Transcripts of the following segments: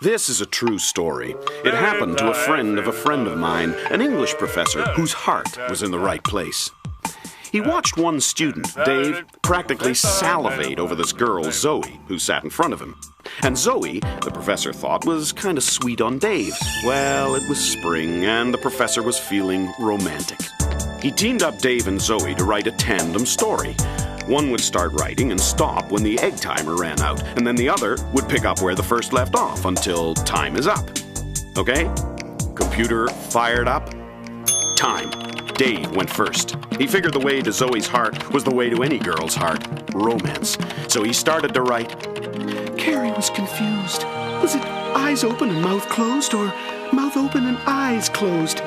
This is a true story. It happened to a friend of mine, an English professor whose heart was in the right place. He watched one student, Dave, practically salivate over this girl, Zoe, who sat in front of him. And Zoe, the professor thought, was kind of sweet on Dave. Well, it was spring, and the professor was feeling romantic. He teamed up Dave and Zoe to write a tandem story. One would start writing and stop when the egg timer ran out, and then the other would pick up where the first left off until time is up. Okay? Computer fired up. Time. Dave went first. He figured the way to Zoe's heart was the way to any girl's heart. Romance. So he started to write. Carrie was confused. Was it eyes open and mouth closed, or mouth open and eyes closed?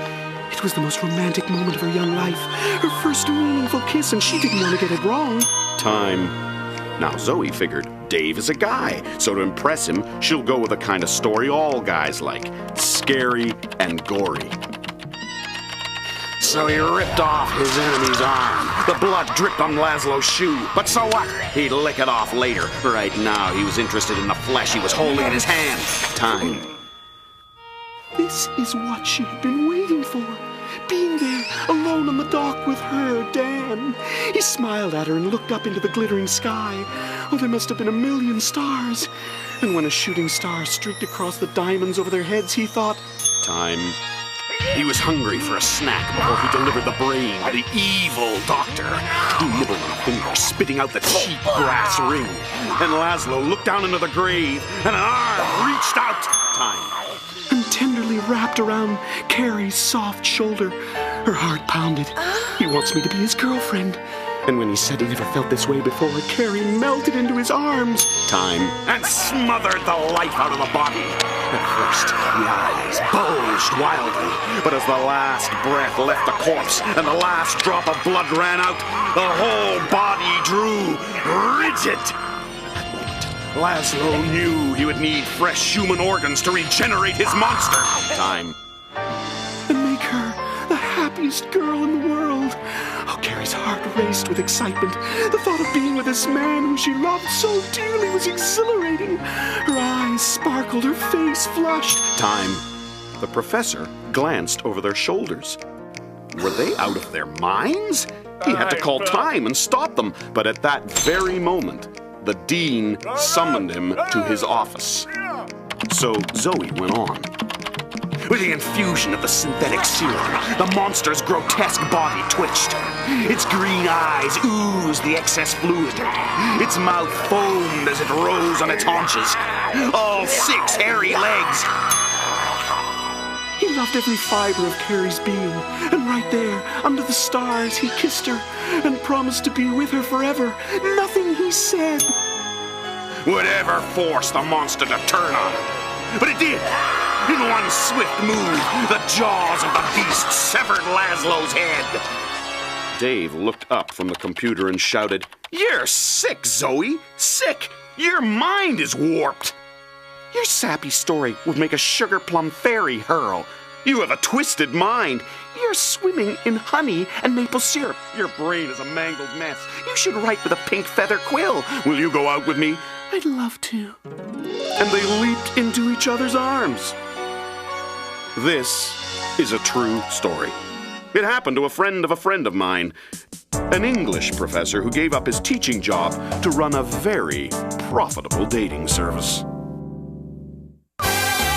It was the most romantic moment of her young life. Her first meaningful kiss, and she didn't want to get it wrong. Time. Now Zoe figured Dave is a guy, so to impress him, she'll go with the kind of story all guys like. Scary and gory. So he ripped off his enemy's arm. The blood dripped on Laszlo's shoe. But so what? He'd lick it off later. Right now, he was interested in the flesh he was holding in his hand. Time. This is what she had been waiting for. Being there, alone on the dock with her, Dan. He smiled at her and looked up into the glittering sky. Oh, there must have been a million stars. And when a shooting star streaked across the diamonds over their heads, he thought, Time. He was hungry for a snack before he delivered the brain to the evil doctor. He nibbled on a finger, spitting out the cheap brass ring. And Laszlo looked down into the grave, and an arm reached out. Time. And tenderly wrapped around Carrie's soft shoulder. Her heart pounded. He wants me to be his girlfriend. And when he said he never felt this way before, Carrie melted into his arms. Time. And smothered the life out of the body. At first, the eyes bulged wildly, but as the last breath left the corpse and the last drop of blood ran out, the whole body drew rigid. Laszlo knew he would need fresh human organs to regenerate his monster. Time. And make her the happiest girl in the world. Oh, Carrie's heart raced with excitement. The thought of being with this man who she loved so dearly was exhilarating. Her eyes sparkled, her face flushed. Time. The professor glanced over their shoulders. Were they out of their minds? He had to call time and stop them, but at that very moment, the dean summoned him to his office. So Zoe went on. With the infusion of the synthetic serum, the monster's grotesque body twitched. Its green eyes oozed the excess fluid. Its mouth foamed as it rose on its haunches. All 6 hairy legs. He loved every fiber of Carrie's being, and right there, under the stars, he kissed her and promised to be with her forever. Nothing he said would ever force the monster to turn on him. But it did. In one swift move, the jaws of the beast severed Laszlo's head. Dave looked up from the computer and shouted, "You're sick, Zoe! Sick! Your mind is warped! Your sappy story would make a sugar plum fairy hurl. You have a twisted mind. You're swimming in honey and maple syrup. Your brain is a mangled mess. You should write with a pink feather quill. Will you go out with me?" "I'd love to." And they leaped into each other's arms. This is a true story. It happened to a friend of mine, an English professor who gave up his teaching job to run a very profitable dating service.